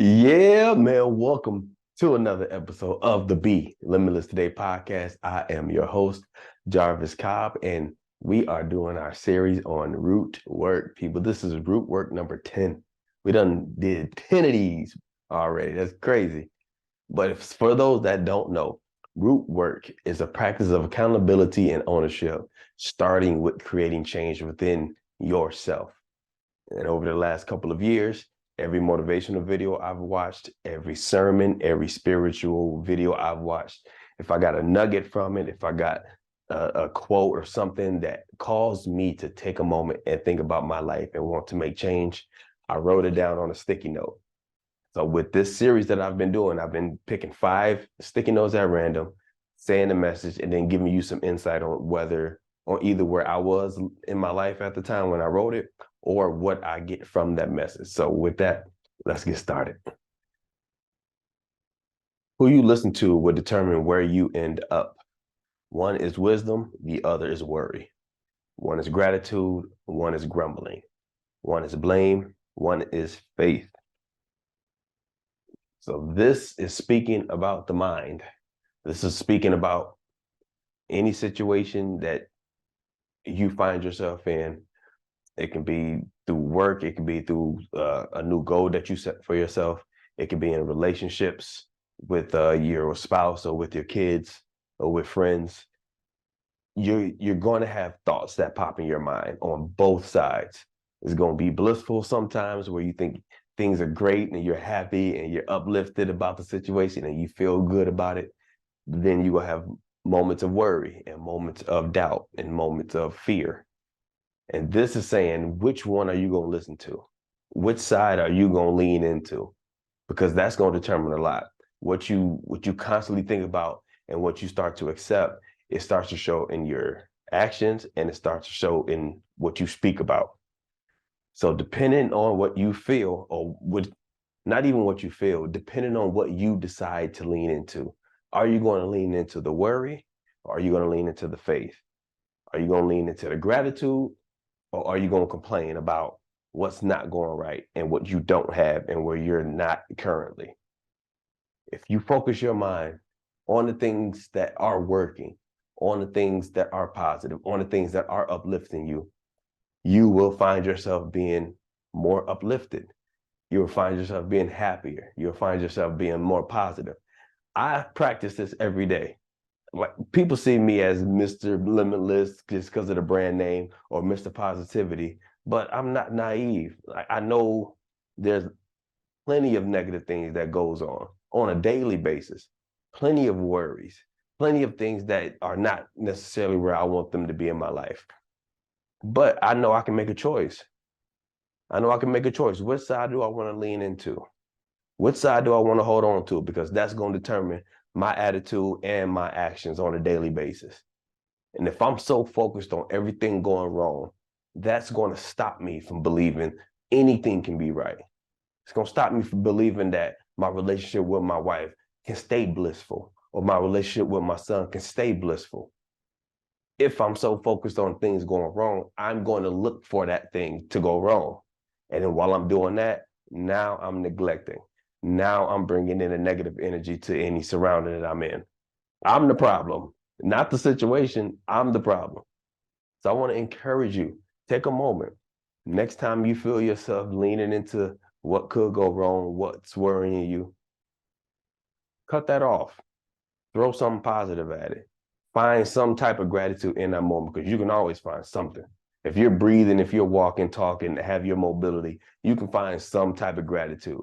Yeah, man. Welcome to another episode of the Be Limitless Today podcast. I am your host, Jarvis Cobb, and we are doing our series on root work, people. This is root work number 10. We done did 10 of these already. That's crazy. But if, for those that don't know, root work is a practice of accountability and ownership, starting with creating change within yourself. And over the last couple of years, every motivational video I've watched, every sermon, every spiritual video I've watched, if I got a nugget from it, if I got a quote or something that caused me to take a moment and think about my life and want to make change, I wrote it down on a sticky note. So with this series that I've been doing, I've been picking 5 sticky notes at random, saying the message, and then giving you some insight on either where I was in my life at the time when I wrote it, or what I get from that message. So with that, let's get started. Who you listen to will determine where you end up. One is wisdom, the other is worry. One is gratitude, one is grumbling. One is blame, one is faith. So this is speaking about the mind. This is speaking about any situation that you find yourself in. It can be through work. It can be through a new goal that you set for yourself. It can be in relationships with your spouse or with your kids or with friends. You're going to have thoughts that pop in your mind on both sides. It's going to be blissful sometimes where you think things are great and you're happy and you're uplifted about the situation and you feel good about it. Then you will have moments of worry and moments of doubt and moments of fear. And this is saying, which one are you going to listen to? Which side are you going to lean into? Because that's going to determine a lot. What you constantly think about and what you start to accept, it starts to show in your actions and it starts to show in what you speak about. So depending on what you feel, or what, not even what you feel, depending on what you decide to lean into, are you going to lean into the worry, or are you going to lean into the faith? Are you going to lean into the gratitude, or are you going to complain about what's not going right and what you don't have and where you're not currently? If you focus your mind on the things that are working, on the things that are positive, on the things that are uplifting you, you will find yourself being more uplifted. You'll find yourself being happier. You'll find yourself being more positive. I practice this every day. Like, people see me as Mr. Limitless just because of the brand name, or Mr. Positivity, but I'm not naive. I know there's plenty of negative things that goes on a daily basis, plenty of worries, plenty of things that are not necessarily where I want them to be in my life. But I know I can make a choice. I know I can make a choice. Which side do I want to lean into? Which side do I want to hold on to? Because that's going to determine my attitude and my actions on a daily basis. And if I'm so focused on everything going wrong, that's going to stop me from believing anything can be right. It's going to stop me from believing that my relationship with my wife can stay blissful, or my relationship with my son can stay blissful. If I'm so focused on things going wrong, I'm going to look for that thing to go wrong. And then while I'm doing that, now I'm neglecting. Now I'm bringing in a negative energy to any surrounding that I'm in. I'm the problem, not the situation. I'm the problem. So I want to encourage you, take a moment. Next time you feel yourself leaning into what could go wrong, what's worrying you, cut that off. Throw something positive at it. Find some type of gratitude in that moment, because you can always find something. If you're breathing, if you're walking, talking, have your mobility, you can find some type of gratitude.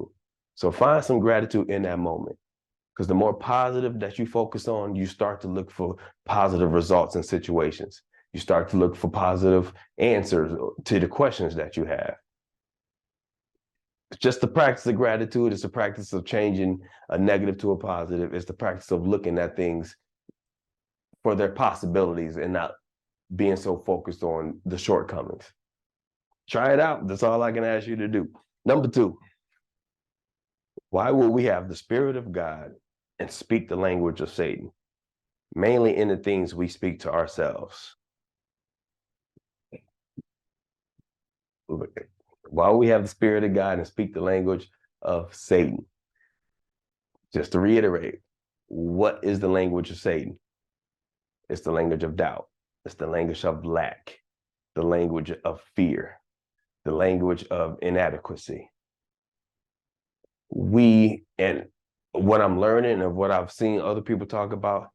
So find some gratitude in that moment, because the more positive that you focus on, you start to look for positive results in situations. You start to look for positive answers to the questions that you have. It's just the practice of gratitude. It's the practice of changing a negative to a positive. It's the practice of looking at things for their possibilities and not being so focused on the shortcomings. Try it out. That's all I can ask you to do. Number 2, why would we have the Spirit of God and speak the language of Satan? Mainly in the things we speak to ourselves. While we have the Spirit of God and speak the language of Satan. Just to reiterate, what is the language of Satan? It's the language of doubt. It's the language of lack, the language of fear, the language of inadequacy. And what I'm learning and what I've seen other people talk about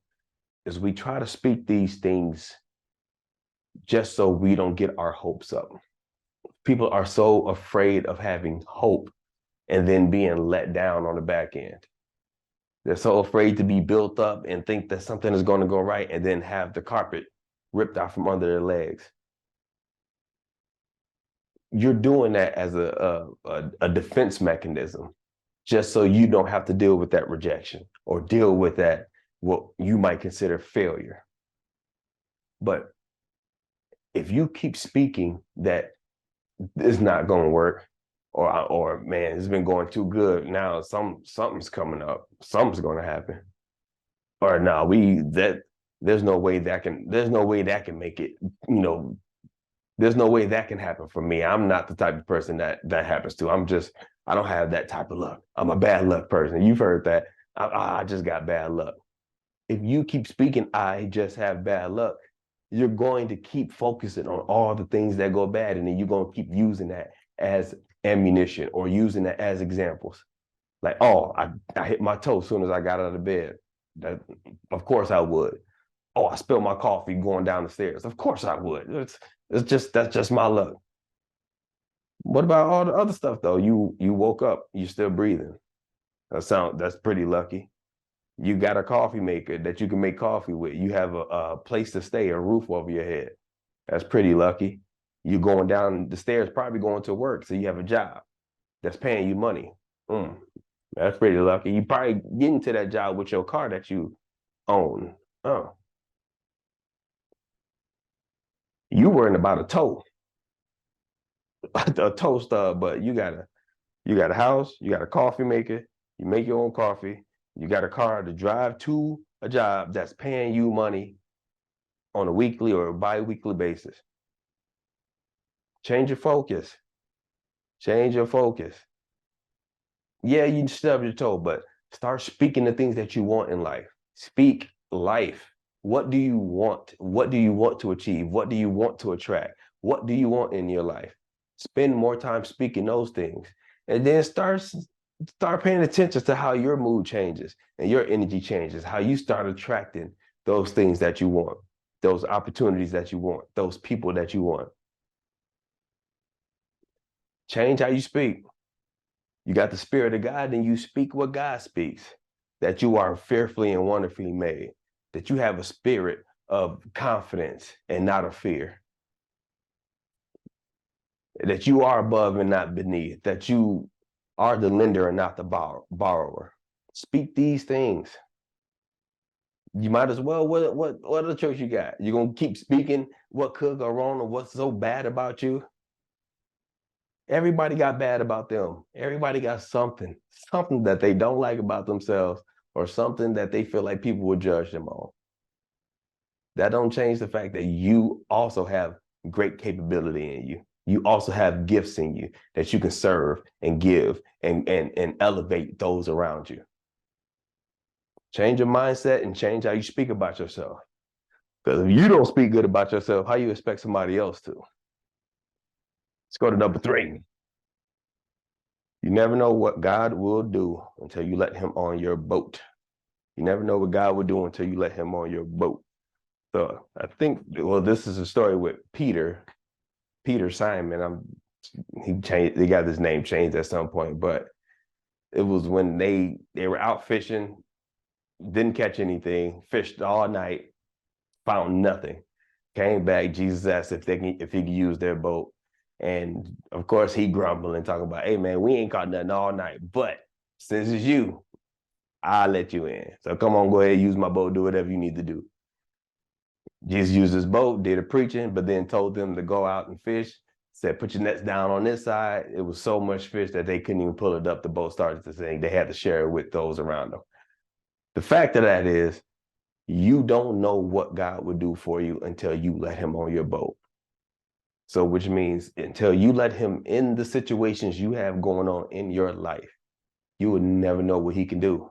is we try to speak these things just so we don't get our hopes up. People are so afraid of having hope and then being let down on the back end. They're so afraid to be built up and think that something is going to go right and then have the carpet ripped out from under their legs. You're doing that as a defense mechanism, just so you don't have to deal with that rejection or deal with that, what you might consider failure. But if you keep speaking that it's not going to work, or man, it's been going too good, now something's coming up, something's going to happen, or no, there's no way that can make it, there's no way that can happen for me. I'm not the type of person that happens to. I don't have that type of luck. I'm a bad luck person. You've heard that. I just got bad luck. If you keep speaking, I just have bad luck, you're going to keep focusing on all the things that go bad, and then you're going to keep using that as ammunition or using that as examples. Like, oh, I hit my toe as soon as I got out of bed. Of course I would. Oh, I spilled my coffee going down the stairs. Of course I would. That's just my luck. What about all the other stuff though? You woke up, you're still breathing. That's pretty lucky. You got a coffee maker that you can make coffee with. You have a place to stay, a roof over your head. That's pretty lucky. You're going down the stairs, probably going to work, so you have a job that's paying you money. That's pretty lucky. You probably get into that job with your car that you own. Oh, you worrying about a toe, a toe stub, but you got a house, you got a coffee maker, you make your own coffee, you got a car to drive to a job that's paying you money on a weekly or a bi-weekly basis. Change your focus. Change your focus. Yeah, you stub your toe, but start speaking the things that you want in life. Speak life. What do you want? What do you want to achieve? What do you want to attract? What do you want in your life? Spend more time speaking those things. And then start paying attention to how your mood changes and your energy changes, how you start attracting those things that you want, those opportunities that you want, those people that you want. Change how you speak. You got the spirit of God, then you speak what God speaks, that you are fearfully and wonderfully made, that you have a spirit of confidence and not of fear, that you are above and not beneath, that you are the lender and not the borrower. Speak these things. You might as well, what other choice you got? You're going to keep speaking what could go wrong or what's so bad about you? Everybody got bad about them. Everybody got something that they don't like about themselves, or something that they feel like people will judge them on. That don't change the fact that you also have great capability in you. You also have gifts in you that you can serve and give and elevate those around you. Change your mindset and change how you speak about yourself. Because if you don't speak good about yourself, how you expect somebody else to? Let's go to number 3. You never know what God will do until you let him on your boat. You never know what God will do until you let him on your boat. So I think, well, this is a story with Peter Simon. He got his name changed at some point, but it was when they were out fishing, didn't catch anything, fished all night, found nothing, came back. Jesus asked if he could use their boat. And of course he grumbling, talking about, hey man, we ain't caught nothing all night, but since it's you, I'll let you in. So come on, go ahead, use my boat, do whatever you need to do. Jesus used his boat, did a preaching, but then told them to go out and fish, said, put your nets down on this side. It was so much fish that they couldn't even pull it up. The boat started to sink. They had to share it with those around them. The fact of that is, you don't know what God would do for you until you let him on your boat. So which means until you let him in the situations you have going on in your life, you would never know what he can do.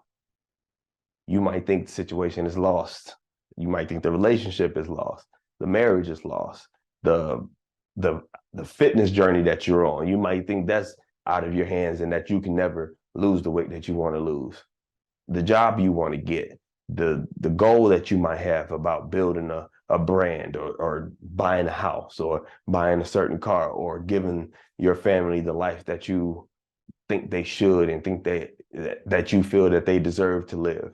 You might think the situation is lost. You might think the relationship is lost. The marriage is lost. The the the fitness journey that you're on, you might think that's out of your hands and that you can never lose the weight that you want to lose. The job you want to get, the goal that you might have about building a brand or buying a house or buying a certain car or giving your family the life that you think they should and think that you feel that they deserve to live.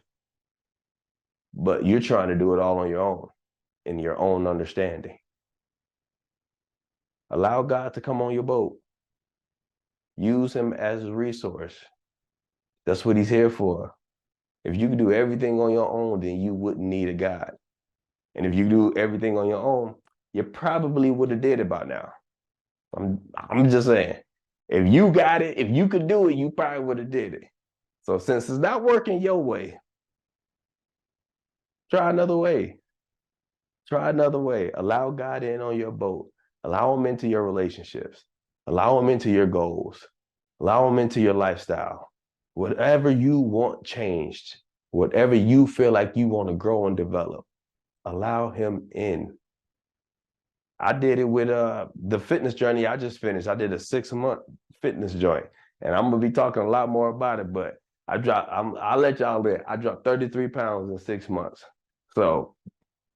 But you're trying to do it all on your own, in your own understanding. Allow God to come on your boat. Use him as a resource. That's what he's here for. If you could do everything on your own, then you wouldn't need a God. And if you do everything on your own, you probably would have did it by now. I'm just saying. If you got it, if you could do it, you probably would have did it. So since it's not working your way, try another way. Try another way. Allow God in on your boat. Allow him into your relationships. Allow him into your goals. Allow him into your lifestyle. Whatever you want changed, whatever you feel like you want to grow and develop, allow him in. I did it with the fitness journey I just finished. I did a 6-month fitness joint, and I'm gonna be talking a lot more about it. But I'll let y'all in. I dropped 33 pounds in 6 months. So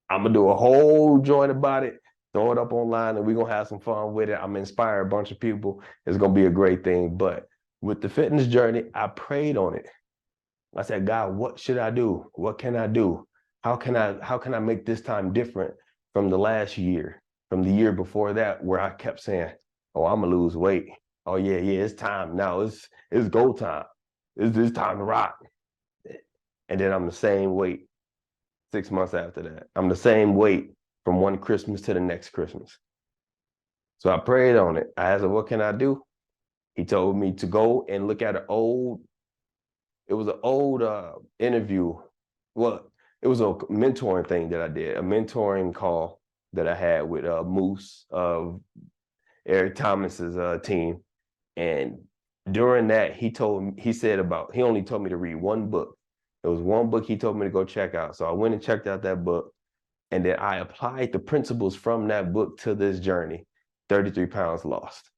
I'm gonna do a whole joint about it, throw it up online, and we're gonna have some fun with it. I'm inspire a bunch of people. It's gonna be a great thing. But with the fitness journey, I prayed on it. I said, God, what should I do? What can I do? How can I make this time different from the last year, from the year before that, where I kept saying, oh, I'm gonna lose weight. Oh yeah, it's time now. It's go time. It's time to rock. And then I'm the same weight 6 months after that. I'm the same weight from one Christmas to the next Christmas. So I prayed on it. I asked him, what can I do? He told me to go and look at it was an old interview. Well, it was a mentoring thing that I did, a mentoring call that I had with Moose of Eric Thomas's team. And during that, he only told me to read one book. It was one book he told me to go check out. So I went and checked out that book. And then I applied the principles from that book to this journey. 33 pounds lost.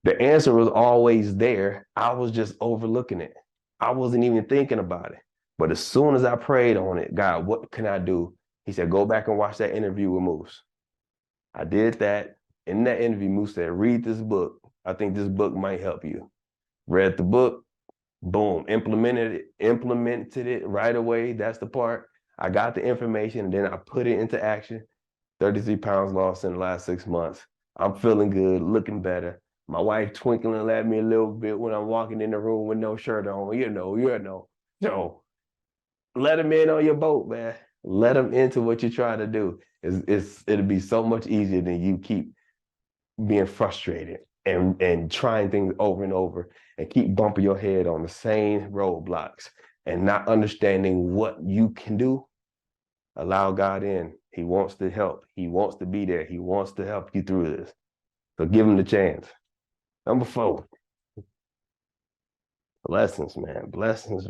The answer was always there. I was just overlooking it. I wasn't even thinking about it. But as soon as I prayed on it, God, what can I do? He said, go back and watch that interview with Moose. I did that. In that interview, Moose said, read this book. I think this book might help you. Read the book, boom, implemented it right away. That's the part. I got the information and then I put it into action. 33 pounds lost in the last 6 months. I'm feeling good, looking better. My wife twinkling at me a little bit when I'm walking in the room with no shirt on, you know. So let him in on your boat, man. Let him into what you're trying to do. It'll be so much easier than you keep being frustrated and trying things over and over and keep bumping your head on the same roadblocks and not understanding what you can do. Allow God in. He wants to help. He wants to be there. He wants to help you through this. So give him the chance. Number 4. Blessings, man. Blessings.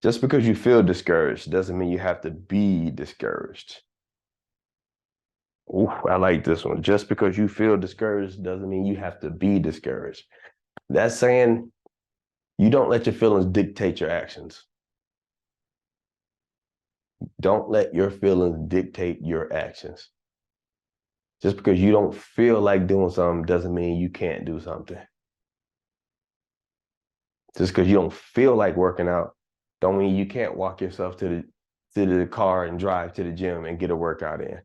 Just because you feel discouraged doesn't mean you have to be discouraged. Ooh, I like this one. Just because you feel discouraged doesn't mean you have to be discouraged. That's saying you don't let your feelings dictate your actions. Don't let your feelings dictate your actions. Just because you don't feel like doing something doesn't mean you can't do something. Just because you don't feel like working out don't mean you can't walk yourself to the car and drive to the gym and get a workout in.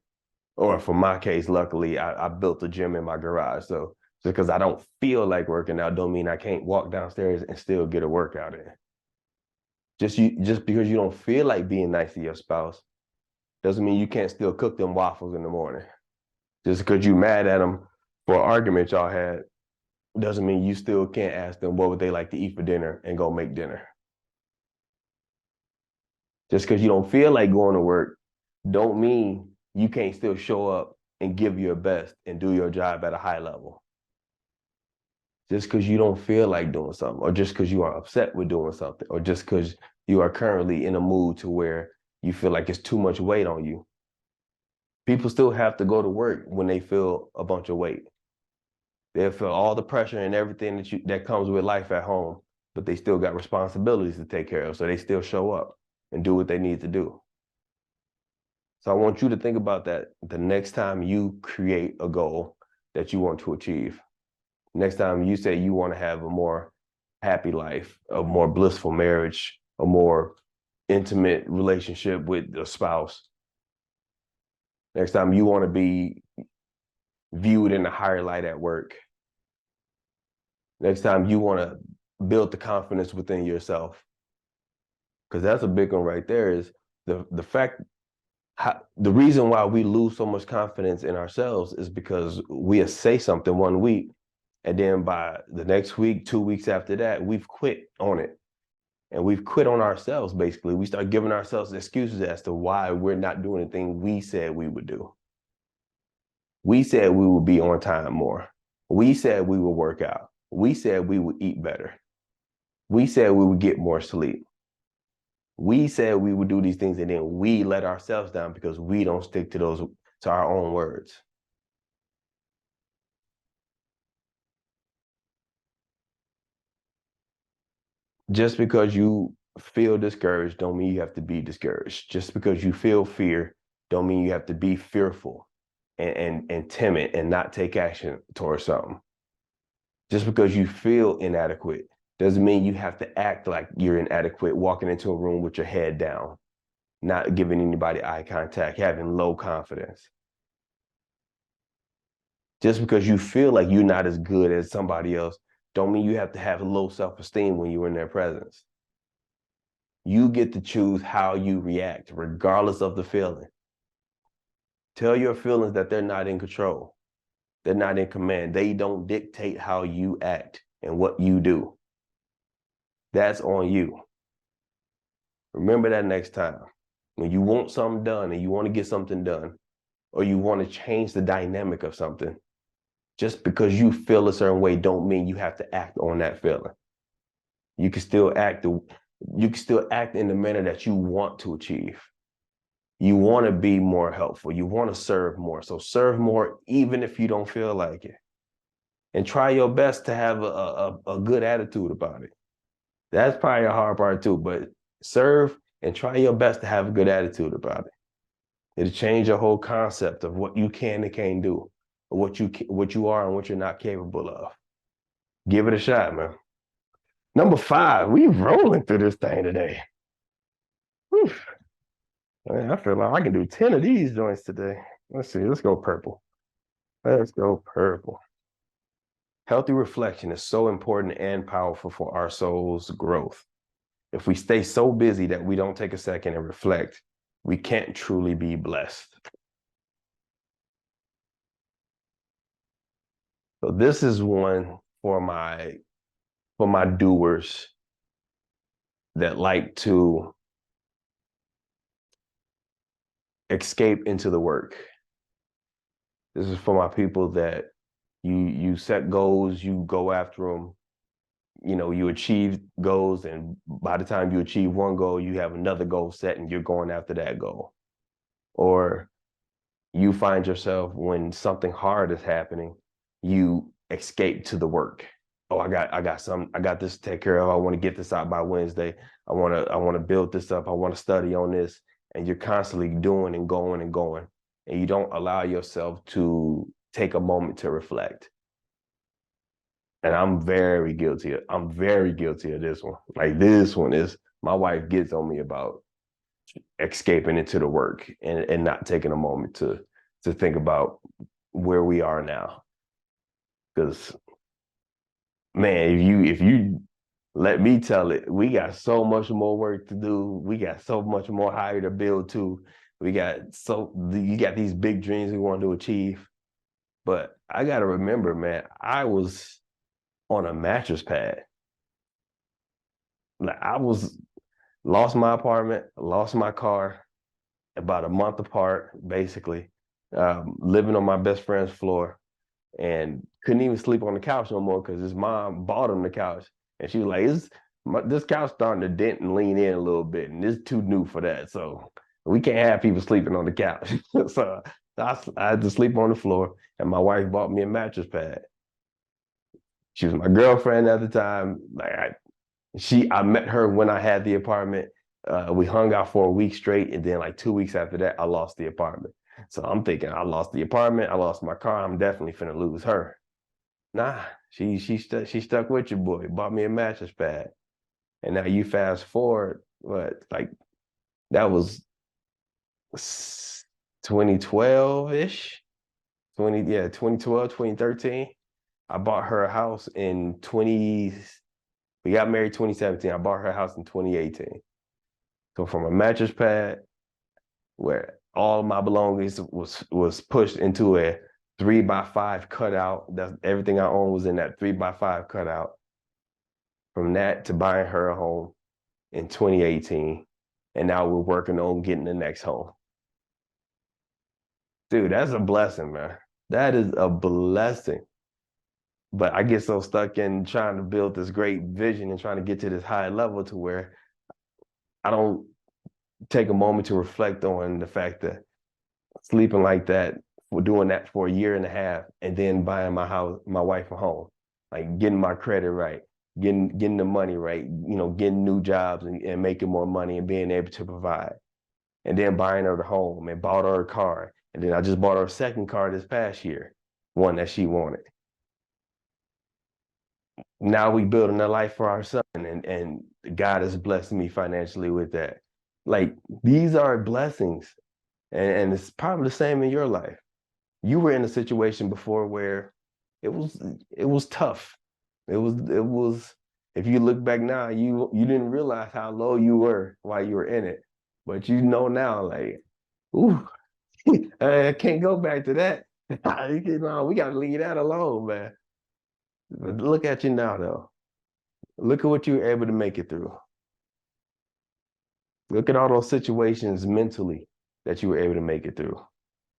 Or for my case, luckily, I built a gym in my garage. So just because I don't feel like working out don't mean I can't walk downstairs and still get a workout in. Just because you don't feel like being nice to your spouse doesn't mean you can't still cook them waffles in the morning. Just because you mad at them for an argument y'all had doesn't mean you still can't ask them what would they like to eat for dinner and go make dinner. Just because you don't feel like going to work don't mean you can't still show up and give your best and do your job at a high level. just because you don't feel like doing something, or just because you are upset with doing something, or just because you are currently in a mood to where you feel like it's too much weight on you. People still have to go to work when they feel a bunch of weight. They'll feel all the pressure and everything that comes with life at home, but they still got responsibilities to take care of. So they still show up and do what they need to do. So I want you to think about that the next time you create a goal that you want to achieve. Next time you say you want to have a more happy life, a more blissful marriage, a more intimate relationship with a spouse. Next time you want to be viewed in a higher light at work. Next time you want to build the confidence within yourself. Because that's a big one right there, is the fact, the reason why we lose so much confidence in ourselves is because we say something one week, and then by the next week, 2 weeks after that, we've quit on it. And we've quit on ourselves, basically. We start giving ourselves excuses as to why we're not doing the thing we said we would do. We said we would be on time more. We said we would work out. We said we would eat better. We said we would get more sleep. We said we would do these things, and then we let ourselves down because we don't stick to our own words. Just because you feel discouraged don't mean you have to be discouraged. Just because you feel fear don't mean you have to be fearful and timid and not take action towards something. Just because you feel inadequate doesn't mean you have to act like you're inadequate, walking into a room with your head down, not giving anybody eye contact, having low confidence. Just because you feel like you're not as good as somebody else don't mean you have to have low self-esteem when you're in their presence. You get to choose how you react, regardless of the feeling. Tell your feelings that they're not in control. They're not in command. They don't dictate how you act and what you do. That's on you. Remember that next time. When you want something done and you want to get something done, or you want to change the dynamic of something, just because you feel a certain way don't mean you have to act on that feeling. You can still act in the manner that you want to achieve. You want to be more helpful. You want to serve more. So serve more even if you don't feel like it. And try your best to have a good attitude about it. That's probably a hard part too, but serve and try your best to have a good attitude about it. It'll change your whole concept of what you can and can't do, or what you are and what you're not capable of. Give it a shot, man. Number 5, we rolling through this thing today. Whew. Man, I feel like I can do 10 of these joints today. Let's see, let's go purple. Let's go purple. Healthy reflection is so important and powerful for our soul's growth. If we stay so busy that we don't take a second and reflect, we can't truly be blessed. So this is one for my doers that like to escape into the work. This is for my people that you set goals, you go after them, you achieve goals, and by the time you achieve one goal, you have another goal set and you're going after that goal. Or you find yourself when something hard is happening, you escape to the work. Oh, I got this to take care of. I want to get this out by Wednesday. I want to build this up. I want to study on this. And you're constantly doing and going and going. And you don't allow yourself to take a moment to reflect. And I'm very guilty of this one. Like, this one is, my wife gets on me about escaping into the work and not taking a moment to think about where we are now. Because, man, if you let me tell it, we got so much more work to do. We got so much more higher to build to. You got these big dreams we want to achieve. But I got to remember, man, I was on a mattress pad. Like, lost my apartment, lost my car, about a month apart, basically, living on my best friend's floor. and couldn't even sleep on the couch no more because his mom bought him the couch. And she was like, this couch starting to dent and lean in a little bit, and it's too new for that. So we can't have people sleeping on the couch. So I had to sleep on the floor, and my wife bought me a mattress pad. She was my girlfriend at the time. I met her when I had the apartment. We hung out for a week straight, and then like 2 weeks after that, I lost the apartment. So I'm thinking, I lost the apartment, I lost my car. I'm definitely finna lose her. Nah, she stuck with your boy. Bought me a mattress pad, and now you fast forward, what, like that was 2012 ish, 2012, 2013. I bought her a house in 20. We got married 2017. I bought her a house in 2018. So from a mattress pad where all my belongings was pushed into a 3x5 cutout. That's everything I owned was in that 3x5 cutout. From that to buying her a home in 2018. And now we're working on getting the next home. Dude, that's a blessing, man. That is a blessing. But I get so stuck in trying to build this great vision and trying to get to this high level to where I don't take a moment to reflect on the fact that sleeping like that, for doing that for a year and a half, and then buying my wife a home, like getting my credit right, getting the money right, getting new jobs and making more money and being able to provide, and then buying her the home and bought her a car, and then I just bought her a second car this past year, one that she wanted. Now we building a life for our son, and God has blessed me financially with that. Like, these are blessings, and it's probably the same in your life. You were in a situation before where it was tough. It was if you look back now, you didn't realize how low you were while you were in it. But you know now, like, ooh, I can't go back to that. We gotta leave that alone, man. But look at you now though. Look at what you were able to make it through. Look at all those situations mentally that you were able to make it through.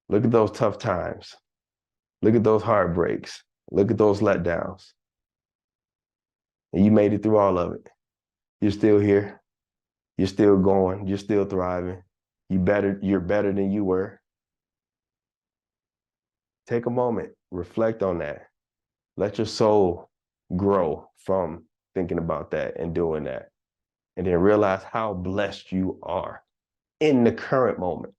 Look at those tough times. Look at those heartbreaks. Look at those letdowns. And you made it through all of it. You're still here. You're still going. You're still thriving. You're better than you were. Take a moment, reflect on that. Let your soul grow from thinking about that and doing that. And then realize how blessed you are in the current moment.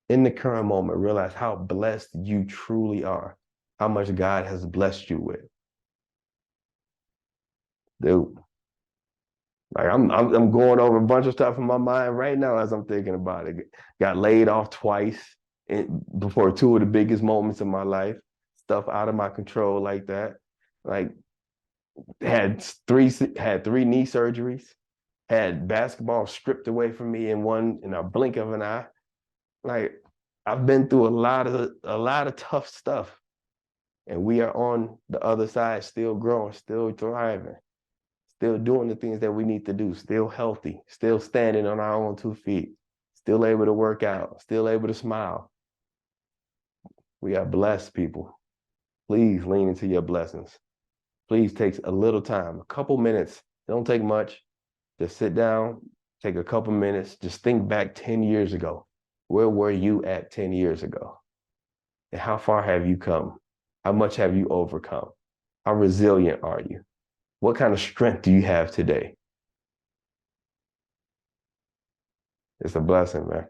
In the current moment, realize how blessed you truly are, how much God has blessed you with. Dude, like I'm going over a bunch of stuff in my mind right now as I'm thinking about it. Got laid off twice before two of the biggest moments of my life. Stuff out of my control like that. Like had three knee surgeries. Had basketball stripped away from me in a blink of an eye. Like, I've been through a lot of tough stuff, and we are on the other side, still growing, still thriving, still doing the things that we need to do, still healthy, still standing on our own 2 feet, still able to work out, still able to smile. We are blessed people. Please lean into your blessings. Please take a little time, a couple minutes. It don't take much. Just sit down, take a couple minutes, just think back 10 years ago. Where were you at 10 years ago? And how far have you come? How much have you overcome? How resilient are you? What kind of strength do you have today? It's a blessing, man.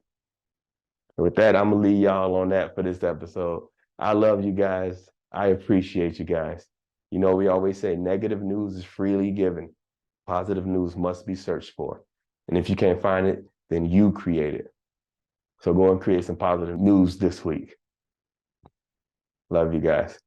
And with that, I'm going to leave y'all on that for this episode. I love you guys. I appreciate you guys. We always say negative news is freely given. Positive news must be searched for. And if you can't find it, then you create it. So go and create some positive news this week. Love you guys.